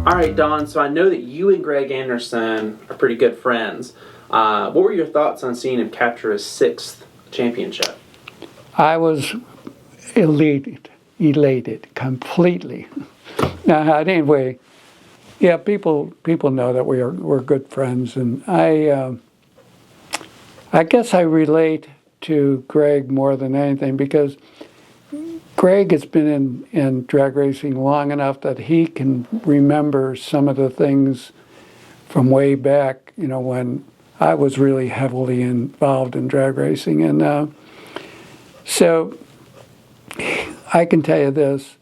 All right, Don, so I know that you and Greg Anderson are pretty good friends. What were your thoughts on seeing him capture his sixth championship? I was elated completely. Now, anyway, yeah, people know that we're good friends, and I guess I relate to Greg more than anything because Greg has been in drag racing long enough that he can remember some of the things from way back, when I was really heavily involved in drag racing. And so I can tell you this,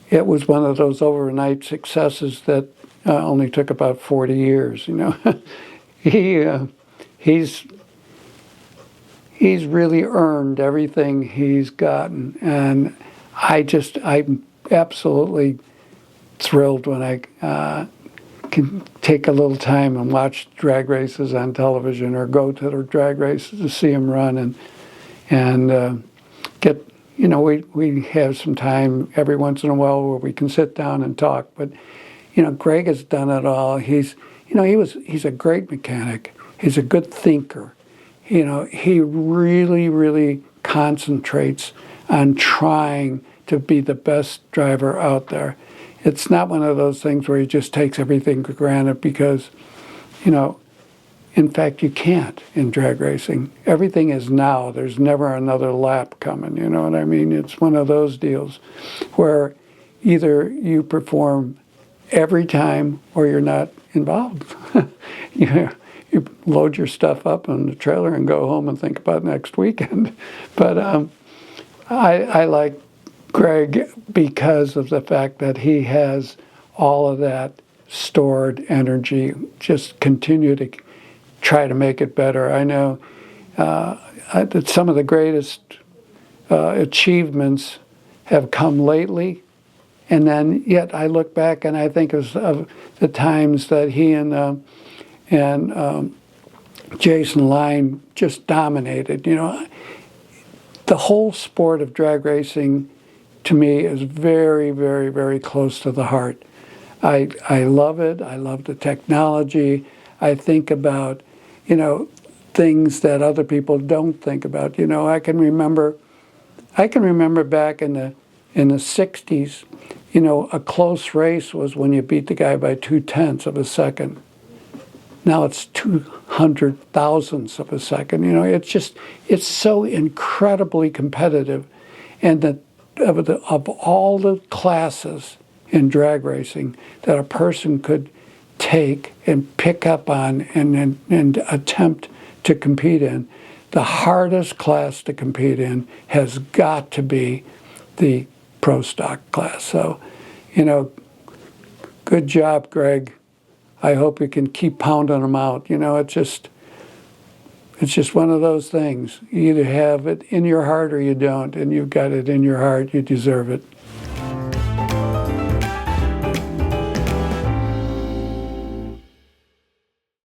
it was one of those overnight successes that only took about 40 years, He's really earned everything he's gotten, and I'm absolutely thrilled when I can take a little time and watch drag races on television or go to the drag races to see him run and get, we have some time every once in a while where we can sit down and talk. But, Greg has done it all. He's a great mechanic. He's a good thinker. He really, really concentrates on trying to be the best driver out there. It's not one of those things where he just takes everything for granted because, in fact, you can't in drag racing. Everything is now. There's never another lap coming, you know what I mean? It's one of those deals where either you perform every time or you're not involved. You load your stuff up on the trailer and go home and think about next weekend. But I like Greg because of the fact that he has all of that stored energy, just continue to try to make it better. I know that some of the greatest achievements have come lately, and then yet I look back and I think of the times that he and Jason Line just dominated. The whole sport of drag racing, to me, is very, very, very close to the heart. I love it. I love the technology. I think about, things that other people don't think about. I can remember back in the 60s, a close race was when you beat the guy by 0.2 of a second. Now it's 200 thousandths of a second. It's so incredibly competitive, and of all the classes in drag racing that a person could take and pick up on and attempt to compete in, the hardest class to compete in has got to be the pro stock class. So, good job, Greg. I hope you can keep pounding them out. It's just one of those things. You either have it in your heart or you don't, and you've got it in your heart. You deserve it.